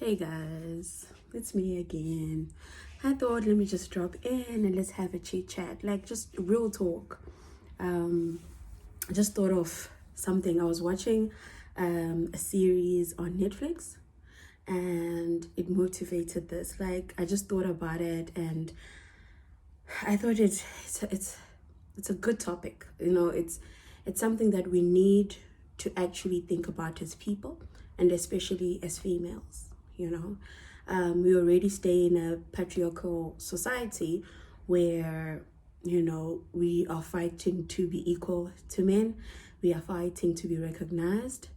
Hey guys, it's me again. I thought let me just drop in and let's have a chit chat, like just real talk. I just thought of something. I was watching a series on Netflix and it motivated this. Like I just thought about it and I thought it's a good topic. It's something that we need to actually think about as people and especially as females. We already stay in a patriarchal society where we are fighting to be equal to men. We are fighting to be recognized.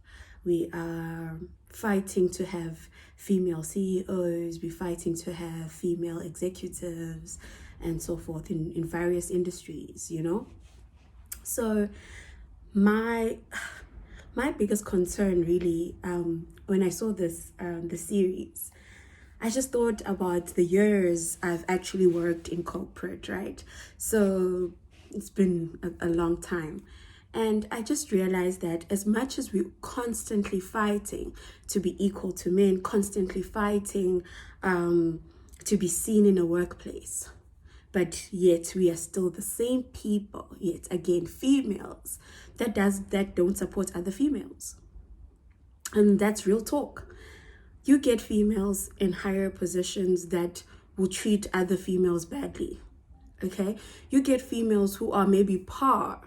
We are fighting to have female CEOs. We're fighting to have female executives and so forth in various industries. So my my biggest concern really, when I saw this the series, I just thought about the years I've actually worked in corporate, right? So it's been a long time. And I just realized that as much as we're constantly fighting to be equal to men, constantly fighting to be seen in a workplace, but yet we are still the same people, yet again, females, that don't support other females. And that's real talk. You get females in higher positions that will treat other females badly. Okay? You get females who are maybe par,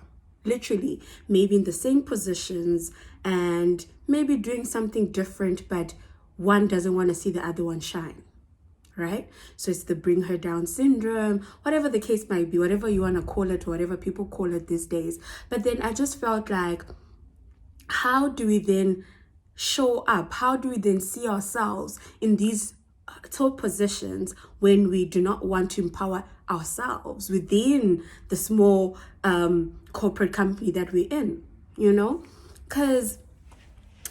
literally, maybe in the same positions and maybe doing something different, but one doesn't want to see the other one shine. Right? So it's the bring her down syndrome, whatever the case might be, whatever you want to call it, or whatever people call it these days. But then I just felt like, how do we then show up? How do we then see ourselves in these top positions when we do not want to empower ourselves within the small corporate company that we're in, Because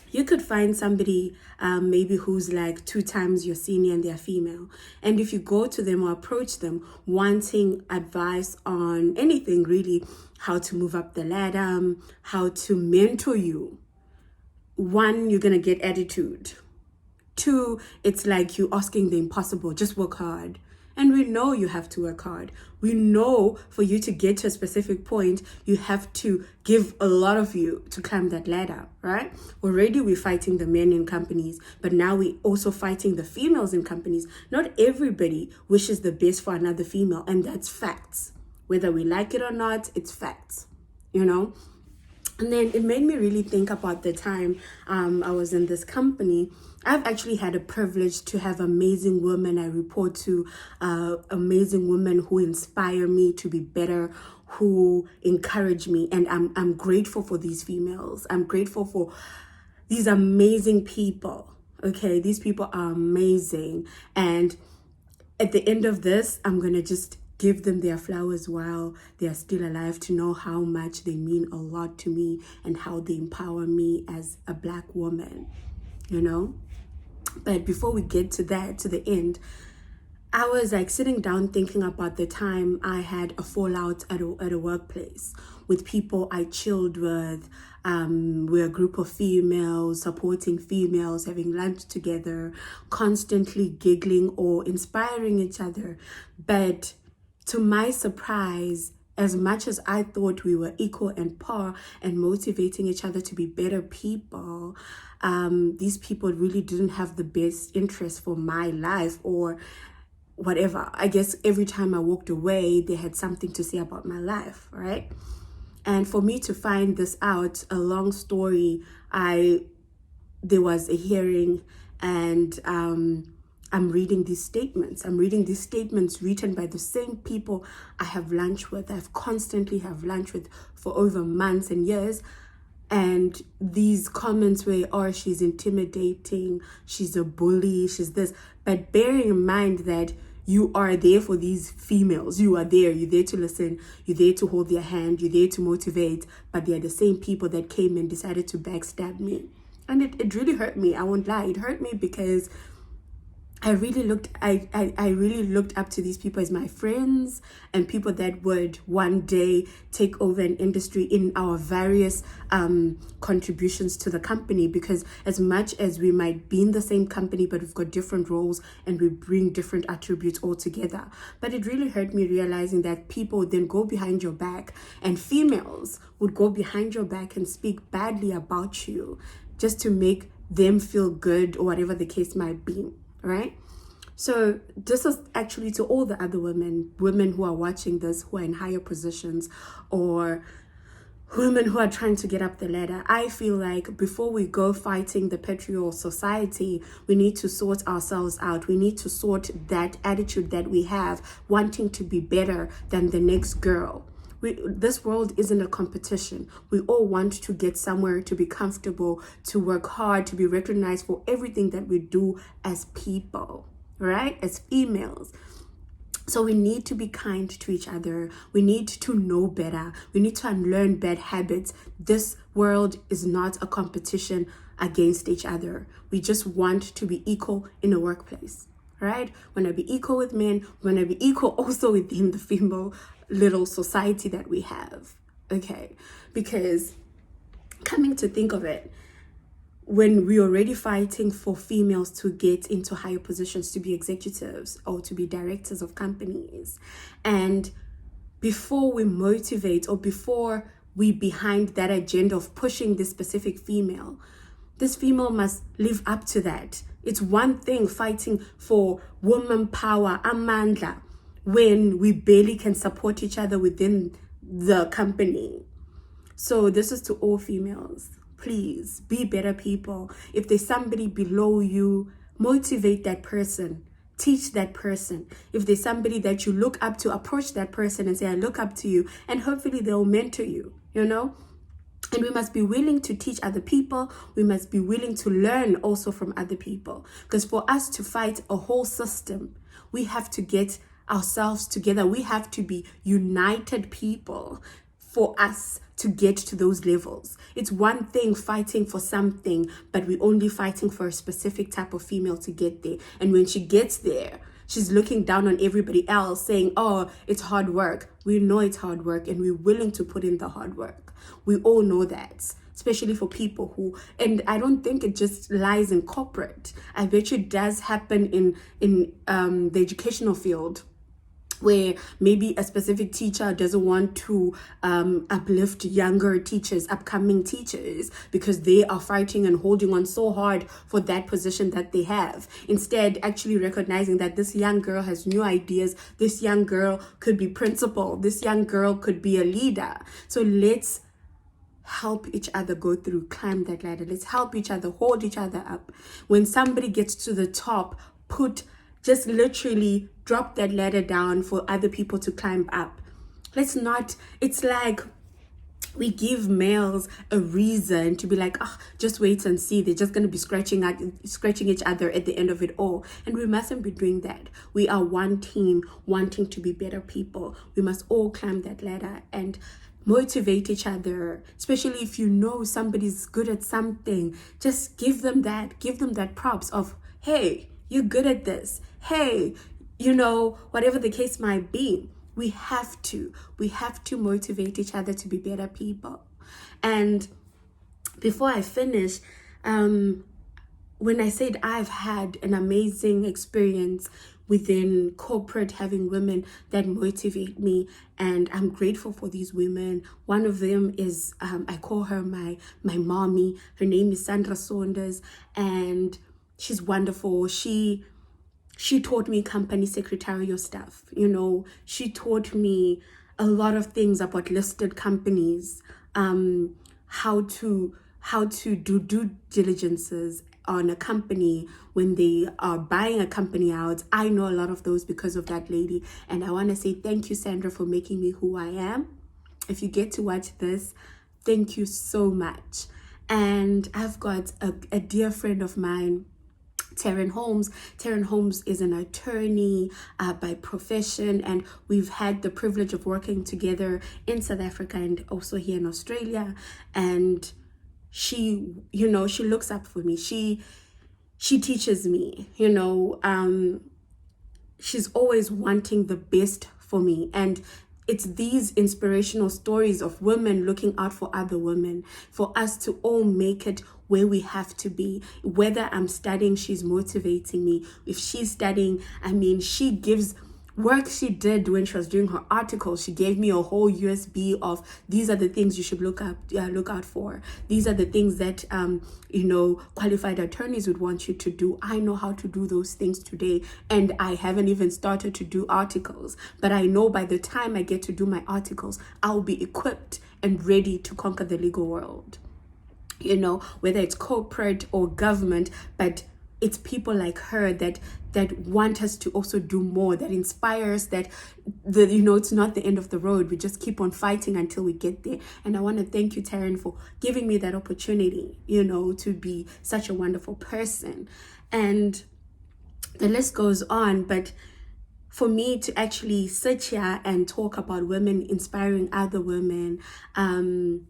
you could find somebody maybe who's like 2 times your senior and they're female. And if you go to them or approach them wanting advice on anything really, how to move up the ladder, how to mentor you, 1, you're going to get attitude. 2, it's like you asking the impossible, just work hard. And we know you have to work hard. We know for you to get to a specific point, you have to give a lot of you to climb that ladder, right? Already we're fighting the men in companies, but now we're also fighting the females in companies. Not everybody wishes the best for another female, and that's facts. Whether we like it or not, it's facts. And then it made me really think about the time I was in this company. I've actually had a privilege to have amazing women I report to, amazing women who inspire me to be better, who encourage me. And I'm grateful for these females. I'm grateful for these amazing people. Okay, these people are amazing. And at the end of this, I'm going to just give them their flowers while they are still alive, to know how much they mean a lot to me and how they empower me as a Black woman, But before we get to that, to the end, I was like sitting down thinking about the time I had a fallout at a workplace with people I chilled with. We're a group of females, supporting females, having lunch together, constantly giggling or inspiring each other. But to my surprise, as much as I thought we were equal and par and motivating each other to be better people, these people really didn't have the best interest for my life or whatever. I guess every time I walked away, they had something to say about my life, right? And for me to find this out, a long story, there was a hearing and I'm reading these statements. I'm reading these statements written by the same people I have lunch with. I've constantly have lunch with for over months and years. And these comments were, oh, she's intimidating, she's a bully, she's this. But bearing in mind that you are there for these females. You're there to listen, you're there to hold their hand, you're there to motivate, but they're the same people that came and decided to backstab me. And it really hurt me, I won't lie. It hurt me because I really looked up to these people as my friends and people that would one day take over an industry in our various contributions to the company, because as much as we might be in the same company, but we've got different roles and we bring different attributes all together. But it really hurt me realizing that people would then go behind your back, and females would go behind your back and speak badly about you just to make them feel good or whatever the case might be, right? So this is actually to all the other women who are watching this, who are in higher positions, or women who are trying to get up the ladder. I feel like before we go fighting the patriarchal society, we need to sort ourselves out. We need to sort that attitude that we have, wanting to be better than the next girl. This world isn't a competition. We all want to get somewhere, to be comfortable, to work hard, to be recognized for everything that we do as people, right? As females. So we need to be kind to each other. We need to know better. We need to unlearn bad habits. This world is not a competition against each other. We just want to be equal in the workplace, right? We want to be equal with men. We want to be equal also within the female little society that we have, okay? Because coming to think of it, when we're already fighting for females to get into higher positions, to be executives or to be directors of companies, and before we motivate or before we behind that agenda of pushing this specific female, this female must live up to that. It's one thing fighting for woman power, amandla, when we barely can support each other within the company. So this is to all females. Please be better people. If there's somebody below you, motivate that person. Teach that person. If there's somebody that you look up to, approach that person and say, I look up to you. And hopefully they'll mentor you, you know? And we must be willing to teach other people. We must be willing to learn also from other people. Because for us to fight a whole system, we have to get ourselves together. We have to be united people for us to get to those levels. It's one thing fighting for something, but we're only fighting for a specific type of female to get there. And when she gets there, she's looking down on everybody else saying, oh, it's hard work. We know it's hard work and we're willing to put in the hard work. We all know that, especially for people who, and I don't think it just lies in corporate. I bet you it does happen in the educational field, where maybe a specific teacher doesn't want to uplift younger teachers, upcoming teachers, because they are fighting and holding on so hard for that position that they have. Instead, actually recognizing that this young girl has new ideas, this young girl could be principal, this young girl could be a leader. So let's help each other go through, climb that ladder. Let's help each other, hold each other up. When somebody gets to the top, just literally drop that ladder down for other people to climb up. Let's not, it's like we give males a reason to be like, oh, just wait and see. They're just going to be scratching each other at the end of it all. And we mustn't be doing that. We are one team wanting to be better people. We must all climb that ladder and motivate each other, especially if you know somebody's good at something. Just give them that props of, hey, you're good at this. Hey, you know, whatever the case might be, we have to motivate each other to be better people. And before I finish, when I said I've had an amazing experience within corporate, having women that motivate me, and I'm grateful for these women. One of them is, I call her my mommy. Her name is Sandra Saunders, and she's wonderful. She taught me company secretarial stuff. You know, she taught me a lot of things about listed companies, how to do due diligences on a company when they are buying a company out. I know a lot of those because of that lady. And I want to say thank you, Sandra, for making me who I am. If you get to watch this, thank you so much. And I've got a dear friend of mine, Taryn Holmes. Taryn Holmes is an attorney by profession, and we've had the privilege of working together in South Africa and also here in Australia. And she, you know, she looks up for me. she teaches me, you know, she's always wanting the best for me. And it's these inspirational stories of women looking out for other women, for us to all make it where we have to be. Whether I'm studying, she's motivating me. If she's studying, I mean, she gives work she did when she was doing her article. She gave me a whole USB of these are the things you should look out for. These are the things that you know, qualified attorneys would want you to do. I know how to do those things today, and I haven't even started to do articles, but I know by the time I get to do my articles, I'll be equipped and ready to conquer the legal world, you know, whether it's corporate or government. But it's people like her that want us to also do more, that inspires, that you know, it's not the end of the road. We just keep on fighting until we get there. And I want to thank you, Taryn, for giving me that opportunity, you know, to be such a wonderful person. And the list goes on, but for me to actually sit here and talk about women inspiring other women, I'm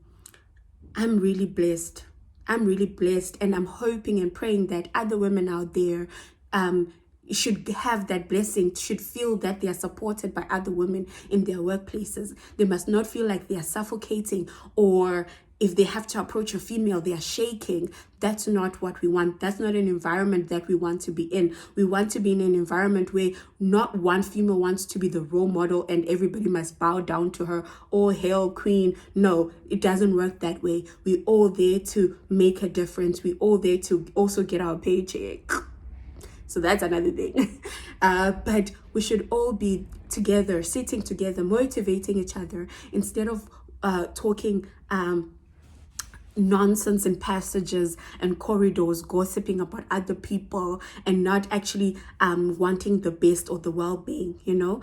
really blessed. I'm really blessed, and I'm hoping and praying that other women out there should have that blessing, should feel that they are supported by other women in their workplaces. They must not feel like they are suffocating, or if they have to approach a female, they are shaking. That's not what we want. That's not an environment that we want to be in. We want to be in an environment where not one female wants to be the role model and everybody must bow down to her. Oh, hail queen. No, it doesn't work that way. We're all there to make a difference. We're all there to also get our paycheck. So that's another thing. But we should all be together, sitting together, motivating each other, instead of talking nonsense in passages and corridors, gossiping about other people, and not actually wanting the best or the well-being, you know.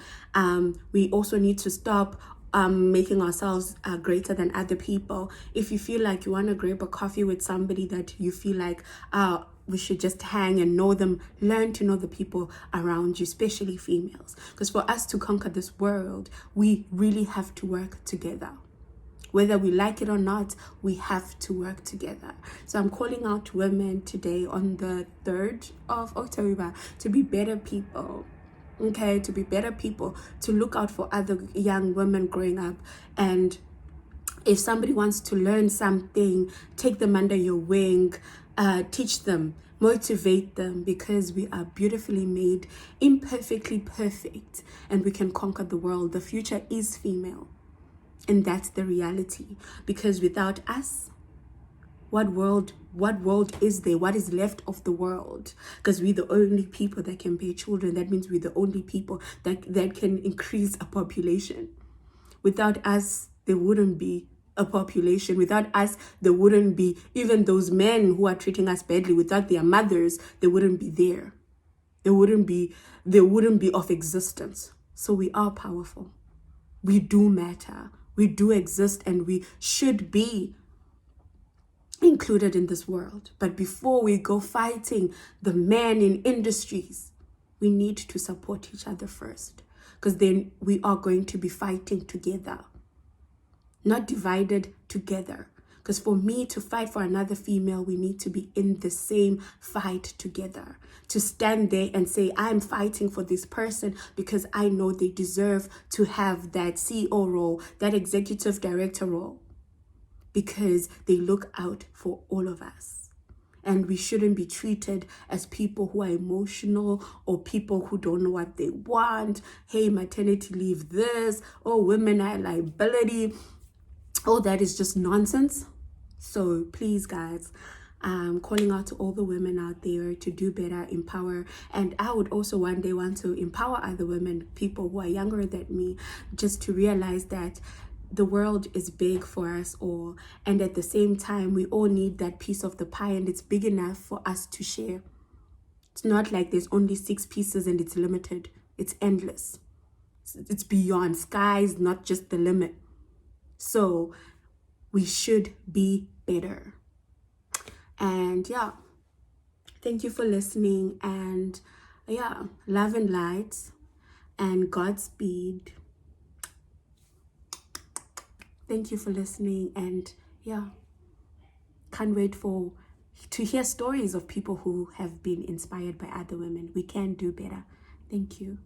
We also need to stop making ourselves greater than other people. If you feel like you want to grab a coffee with somebody that you feel like we should just hang and know them, learn to know the people around you, especially females, because for us to conquer this world, we really have to work together. Whether we like it or not, we have to work together. So I'm calling out women today on the 3rd of October to be better people. Okay, to be better people, to look out for other young women growing up. And if somebody wants to learn something, take them under your wing, teach them, motivate them, because we are beautifully made, imperfectly perfect, and we can conquer the world. The future is female. And that's the reality, because without us, what world is there? What is left of the world? Because we're the only people that can bear children. That means we're the only people that can increase a population. Without us, there wouldn't be a population. Without us, there wouldn't be even those men who are treating us badly. Without their mothers, they wouldn't be there. They wouldn't be of existence. So we are powerful. We do matter. We do exist, and we should be included in this world. But before we go fighting the men in industries, we need to support each other first, because then we are going to be fighting together, not divided, together. Because for me to fight for another female, we need to be in the same fight together. To stand there and say, I'm fighting for this person because I know they deserve to have that CEO role, that executive director role, because they look out for all of us. And we shouldn't be treated as people who are emotional, or people who don't know what they want. Hey, maternity leave this. Oh, women are liability. All that is just nonsense. So please, guys, I'm calling out to all the women out there to do better, empower. And I would also one day want to empower other women, people who are younger than me, just to realize that the world is big for us all. And at the same time, we all need that piece of the pie, and it's big enough for us to share. It's not like there's only 6 pieces and it's limited. It's endless. It's beyond. Sky's not just the limit. So we should be better. And yeah, thank you for listening. And yeah, love and light and Godspeed. Thank you for listening. And yeah, can't wait for to hear stories of people who have been inspired by other women. We can do better. Thank you.